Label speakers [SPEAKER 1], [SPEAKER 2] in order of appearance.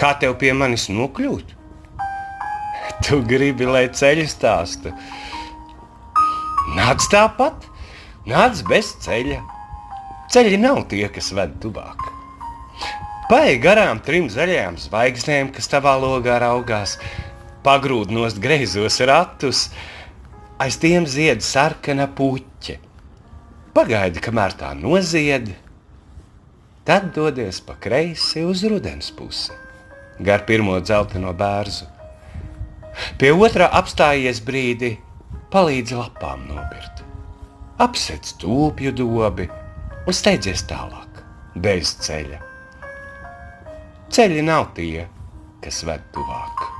[SPEAKER 1] Kā tev pie manis nokļūt? Tu gribi, lai ceļu stāstu. Nāc tāpat, nāc bez ceļa. Ceļi nav tie, kas ved tuvāk. Paej garām 3 zaļajām zvaigznēm, kas tavā logā raugās. Pagrūd nost greizos ratus, aiz tiem zied sarkana puķe. Pagaidi, kamēr tā nozied, tad dodies pa kreisi uz rudens pusi, gar pirmo dzelteno bērzu. Pie otrā apstājies brīdi, palīdzi lapām nobirt. Apsec tūpju dobi un steidzies tālāk, bez ceļa. Ceļi nav tie, kas ved tuvāk.